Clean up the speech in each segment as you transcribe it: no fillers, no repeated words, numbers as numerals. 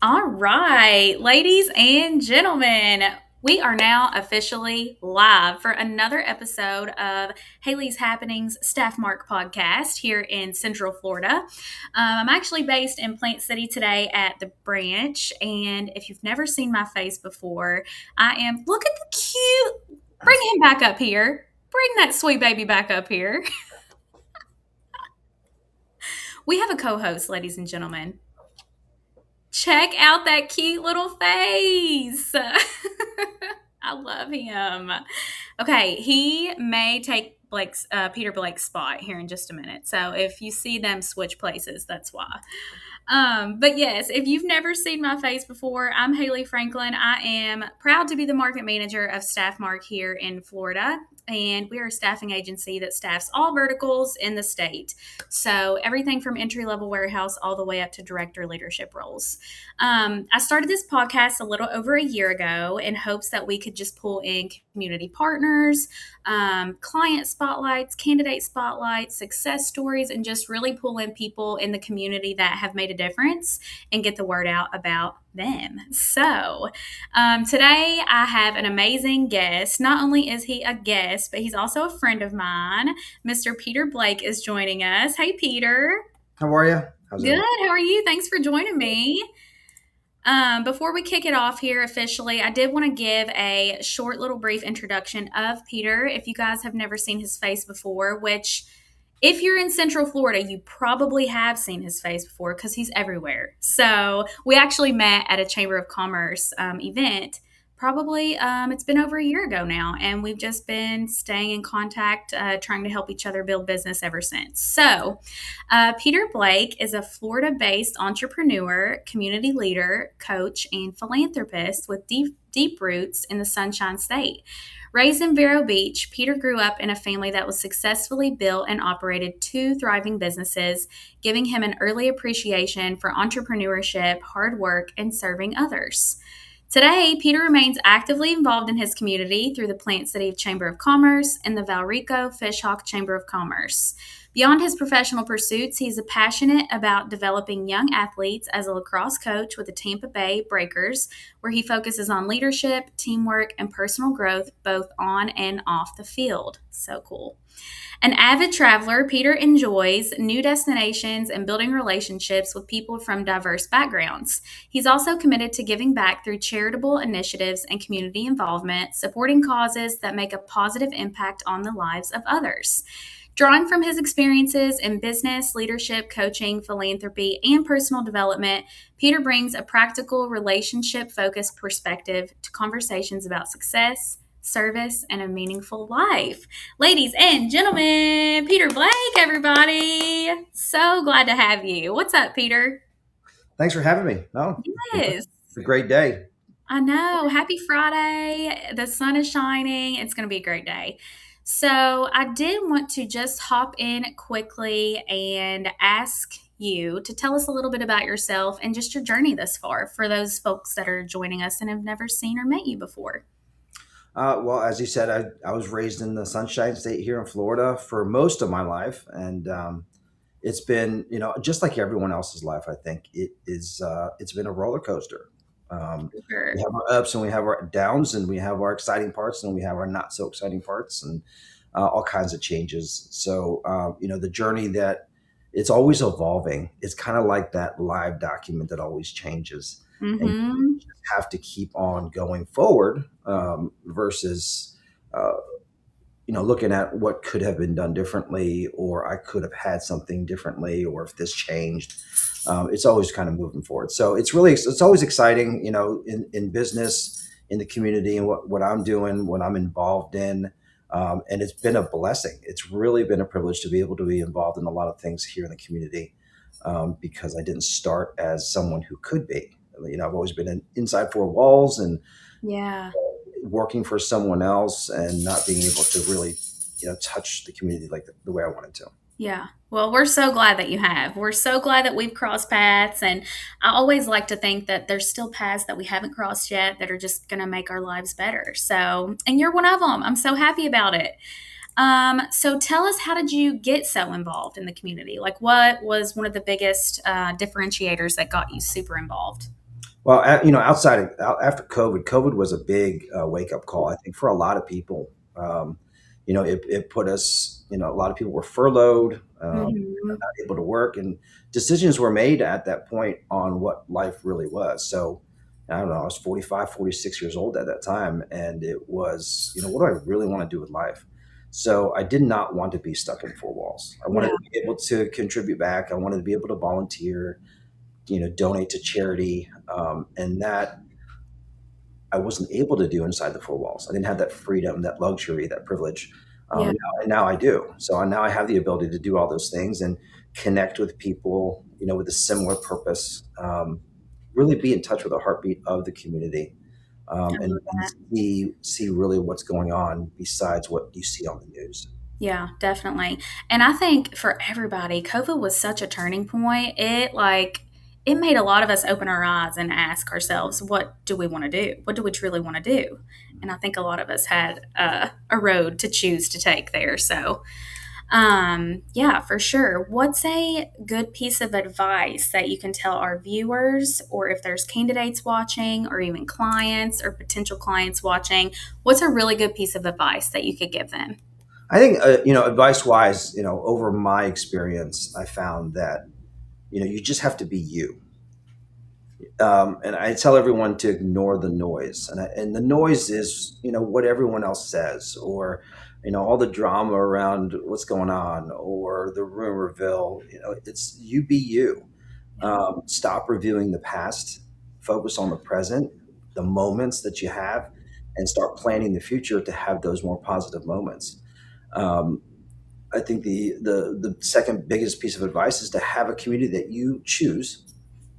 All right, ladies and gentlemen, we are now officially live for another episode of Hayley's Happenings Staff Mark podcast here in Central Florida. I'm actually based in Plant City today at the branch, and if you've never seen my face before, look at the cute, bring him back up here. Bring that sweet baby back up here. We have a co host, ladies and gentlemen. Check out that cute little face. I love him. Okay, he may take Peter Blake's spot here in just a minute. So if you see them switch places, that's why. But yes, if you've never seen my face before, I'm Hayley Franklin. I am proud to be the market manager of Staff Mark here in Florida. And we are a staffing agency that staffs all verticals in the state. So everything from entry level warehouse all the way up to director leadership roles. I started this podcast a little over a year ago in hopes that we could just pull in community partners, client spotlights, candidate spotlights, success stories, and just really pull in people in the community that have made a difference and get the word out about them. So today I have an amazing guest. Not only is he a guest, but he's also a friend of mine. Mr. Peter Blake is joining us. Hey, Peter. How are you? Good. How are you? Thanks for joining me. Before we kick it off here officially, I did want to give a short little brief introduction of Peter. If you guys have never seen his face before, which if you're in Central Florida, you probably have seen his face before because he's everywhere. So we actually met at a Chamber of Commerce event. Probably, it's been over a year ago now, and we've just been staying in contact, trying to help each other build business ever since. So, Peter Blake is a Florida based entrepreneur, community leader, coach, and philanthropist with deep roots in the Sunshine State. Raised in Vero Beach, Peter grew up in a family that was successfully built and operated two thriving businesses, giving him an early appreciation for entrepreneurship, hard work, and serving others. Today, Peter remains actively involved in his community through the Plant City Chamber of Commerce and the Valrico Fishhawk Chamber of Commerce. Beyond his professional pursuits, he's passionate about developing young athletes as a lacrosse coach with the Tampa Bay Breakers, where he focuses on leadership, teamwork, and personal growth both on and off the field. So cool. An avid traveler, Peter enjoys new destinations and building relationships with people from diverse backgrounds. He's also committed to giving back through charitable initiatives and community involvement, supporting causes that make a positive impact on the lives of others. Drawing from his experiences in business, leadership, coaching, philanthropy, and personal development, Peter brings a practical, relationship-focused perspective to conversations about success, service, and a meaningful life. Ladies and gentlemen, Peter Blake, everybody. So glad to have you. What's up, Peter? Thanks for having me. No, Yes. it's a great day. I know. Happy Friday. The sun is shining. It's going to be a great day. So, I did want to just hop in quickly and ask you to tell us a little bit about yourself and just your journey thus far for those folks that are joining us and have never seen or met you before. Well, as you said, I was raised in the Sunshine State here in Florida for most of my life, and it's been, just like everyone else's life. I think it's been a roller coaster. Sure. We have our ups and we have our downs, and we have our exciting parts and we have our not so exciting parts, and all kinds of changes. So, the journey that it's always evolving. It's kind of like that live document that always changes, and Mm-hmm. have to keep on going forward versus looking at what could have been done differently, or I could have had something differently, or if this changed. It's always kind of moving forward. So it's always exciting, in business, in the community, and what I'm doing, what I'm involved in. And it's been a blessing. It's really been a privilege to be able to be involved in a lot of things here in the community, because I didn't start as someone who could be. I've always been inside four walls and Yeah. working for someone else and not being able to really, touch the community like the way I wanted to. Yeah. Well, we're so glad that you have. We're so glad that we've crossed paths. And I always like to think that there's still paths that we haven't crossed yet that are just going to make our lives better. So, and you're one of them. I'm so happy about it. So tell us, how did you get so involved in the community? Like, what was one of the biggest differentiators that got you super involved? Well, outside of after COVID was a big wake up call. I think for a lot of people, it put us. A lot of people were furloughed, Hmm. not able to work, and decisions were made at that point on what life really was. So, I don't know. I was 45, 46 years old at that time, and it was, what do I really want to do with life? So I did not want to be stuck in four walls. I wanted Yeah, to be able to contribute back. I wanted to be able to volunteer, donate to charity, and that I wasn't able to do inside the four walls. I didn't have that freedom, that luxury, that privilege. yeah, And now I do. So now I have the ability to do all those things and connect with people, with a similar purpose. Really be in touch with the heartbeat of the community, I love and that. see really what's going on besides what you see on the news. Yeah, definitely. And I think for everybody, COVID was such a turning point. It made a lot of us open our eyes and ask ourselves, what do we want to do? What do we truly want to do? And I think a lot of us had a road to choose to take there. So, yeah, for sure. What's a good piece of advice that you can tell our viewers, or if there's candidates watching, or even clients or potential clients watching? What's a really good piece of advice that you could give them? I think, advice wise, over my experience, I found that, you just have to be you. And I tell everyone to ignore the noise, and the noise is what everyone else says, or all the drama around what's going on, or the rumorville. It's you be you. Yeah. Stop reviewing the past, focus on the present, the moments that you have, and start planning the future to have those more positive moments. Um, I think the second biggest piece of advice is to have a community that you choose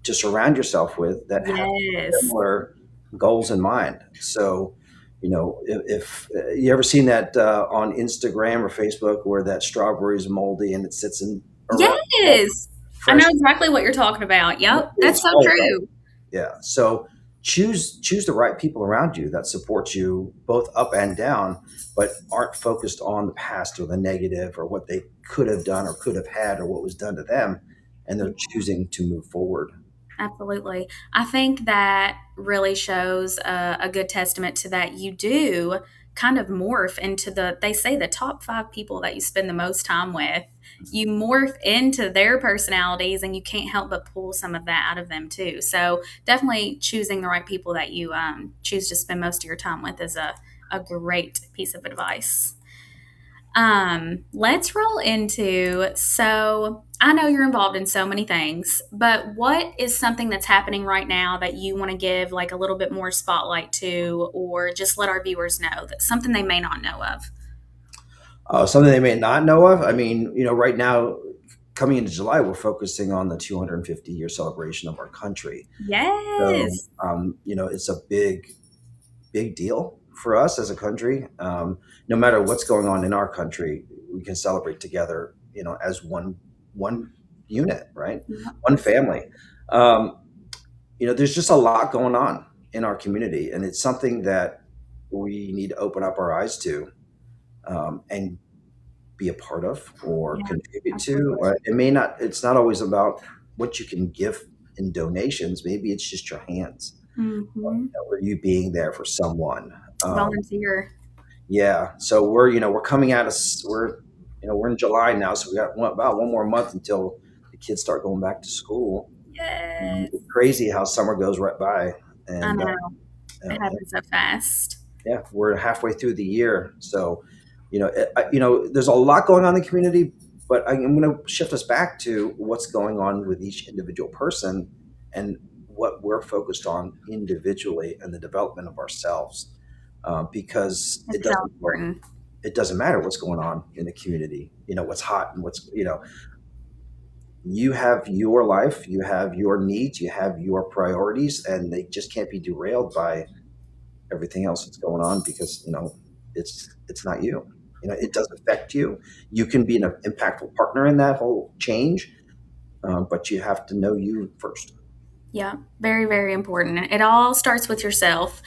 to surround yourself with that have Yes. similar goals in mind. So, if you ever seen that on Instagram or Facebook where that strawberry is moldy and it sits in around Yes. I know fresh, exactly what you're talking about. Yep, that's it's so all right. true. Yeah. So choose the right people around you that support you both up and down, but aren't focused on the past or the negative or what they could have done or could have had or what was done to them, and they're choosing to move forward. Absolutely. I think that really shows a good testament to that. You do kind of morph into they say the top five people that you spend the most time with. You morph into their personalities and you can't help but pull some of that out of them too. So definitely choosing the right people that you choose to spend most of your time with is a great piece of advice. Let's roll into, so I know you're involved in so many things, but what is something that's happening right now that you want to give like a little bit more spotlight to, or just let our viewers know that something they may not know of? Something they may not know of. I mean, right now, coming into July, we're focusing on the 250-year celebration of our country. So, Yes. it's a big deal for us as a country. No matter what's going on in our country, we can celebrate together, as one unit, right? Yep, One for sure. family. There's just a lot going on in our community, and it's something that we need to open up our eyes to, and be a part of or Yeah, contribute to. absolutely. It's not always about what you can give in donations. Maybe it's just your hands, Hmm. or you being there for someone. Volunteer. Yeah. So we're coming out of, we're in July now. So we got about one more month until the kids start going back to school. Yes. It's crazy how summer goes right by. I And, know. It happens so fast. yeah, we're halfway through the year, so there's a lot going on in the community. But I'm going to shift us back to what's going on with each individual person and what we're focused on individually and the development of ourselves, because It's so important. it doesn't matter what's going on in the community. What's hot and what's you have your life, you have your needs, you have your priorities, and they just can't be derailed by everything else that's going on because it's not you. It does affect you. You can be an impactful partner in that whole change, but you have to know you first. Yeah, very, very important. It all starts with yourself.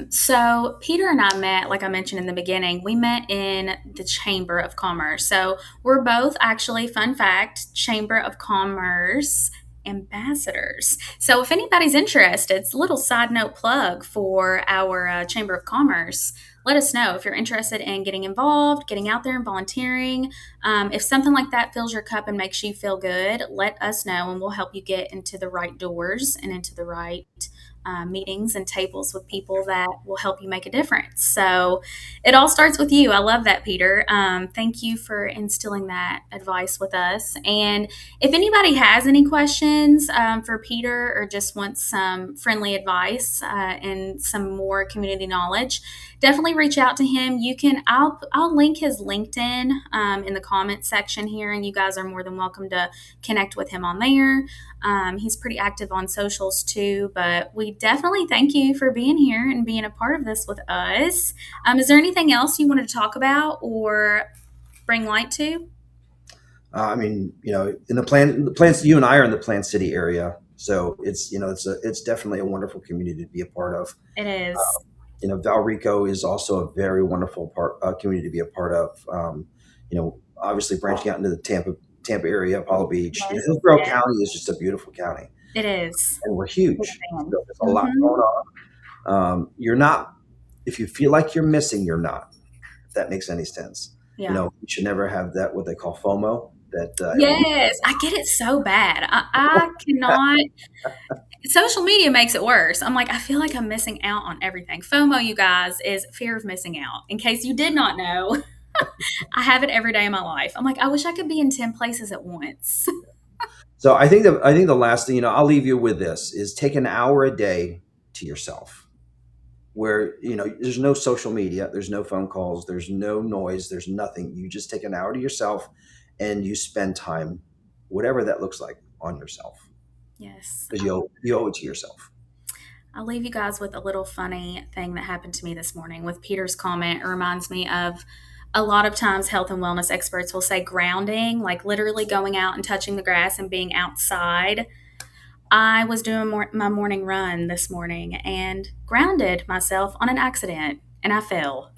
So Peter and I met, like I mentioned in the beginning, we met in the Chamber of Commerce. So we're both actually, fun fact, Chamber of Commerce ambassadors. So if anybody's interested, it's a little side note plug for our Chamber of Commerce. Let us know if you're interested in getting involved, getting out there and volunteering. If something like that fills your cup and makes you feel good, let us know and we'll help you get into the right doors and into the right meetings and tables with people that will help you make a difference. So it all starts with you. I love that, Peter. Thank you for instilling that advice with us. And if anybody has any questions for Peter or just wants some friendly advice and some more community knowledge, definitely reach out to him. You can. I'll link his LinkedIn in the comments section here, and you guys are more than welcome to connect with him on there. He's pretty active on socials too, but we definitely thank you for being here and being a part of this with us. Is there anything else you wanted to talk about or bring light to? I mean, in the plants, you and I are in the Plant City area, so it's definitely a wonderful community to be a part of. It is. Valrico is also a very wonderful community to be a part of. Obviously branching out into the Tampa area, Apollo Beach. Yes. Hillsborough County is just a beautiful county, It is. and we're Big huge. So fan. there's a lot going on. You're not, if you feel like you're missing, you're not. If that makes any sense. Yeah. You should never have that what they call FOMO. That Yes, I get it so bad. I cannot. Social media makes it worse. I'm like, I feel like I'm missing out on everything. FOMO, you guys, is fear of missing out. In case you did not know, I have it every day of my life. I'm like, I wish I could be in 10 places at once. So I think the last thing, I'll leave you with this is take an hour a day to yourself where, there's no social media, there's no phone calls, there's no noise, there's nothing. You just take an hour to yourself and you spend time, whatever that looks like, on yourself Yes. because you owe it to yourself. I'll leave you guys with a little funny thing that happened to me this morning with Peter's comment. It reminds me of a lot of times health and wellness experts will say grounding, like literally going out and touching the grass and being outside. I was doing my morning run this morning and grounded myself on an accident and I fell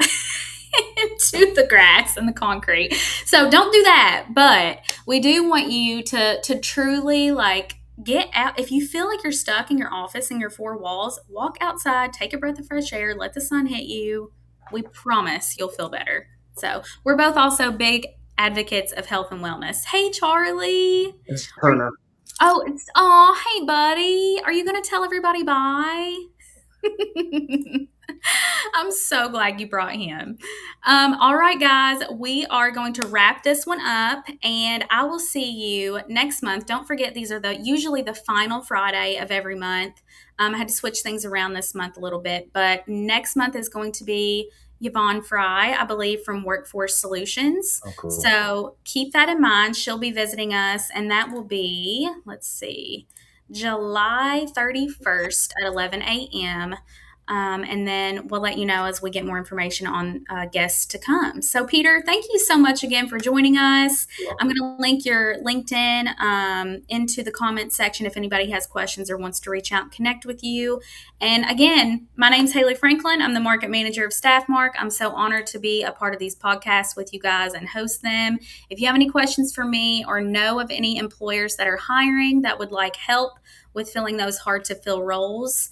into the grass and the concrete. So don't do that. But we do want you to truly like get out. If you feel like you're stuck in your office and your four walls, walk outside, take a breath of fresh air, let the sun hit you. We promise you'll feel better. So we're both also big advocates of health and wellness. Hey, Charlie. It's Turner. Hey, buddy. Are you going to tell everybody bye? I'm so glad you brought him. All right, guys, we are going to wrap this one up, and I will see you next month. Don't forget, these are usually the final Friday of every month. I had to switch things around this month a little bit, but next month is going to be Yvonne Fry, I believe, from Workforce Solutions. Oh, cool. So keep that in mind. She'll be visiting us, and that will be, let's see, July 31st at 11 a.m. And then we'll let you know as we get more information on guests to come. So, Peter, thank you so much again for joining us. I'm going to link your LinkedIn into the comments section if anybody has questions or wants to reach out and connect with you. And again, my name's Hayley Franklin. I'm the market manager of StaffMark. I'm so honored to be a part of these podcasts with you guys and host them. If you have any questions for me or know of any employers that are hiring that would like help with filling those hard to fill roles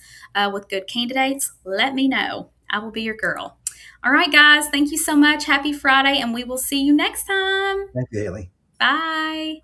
with good candidates, let me know. I will be your girl. All right, guys. Thank you so much. Happy Friday, and we will see you next time. Thank you, Haley. Bye.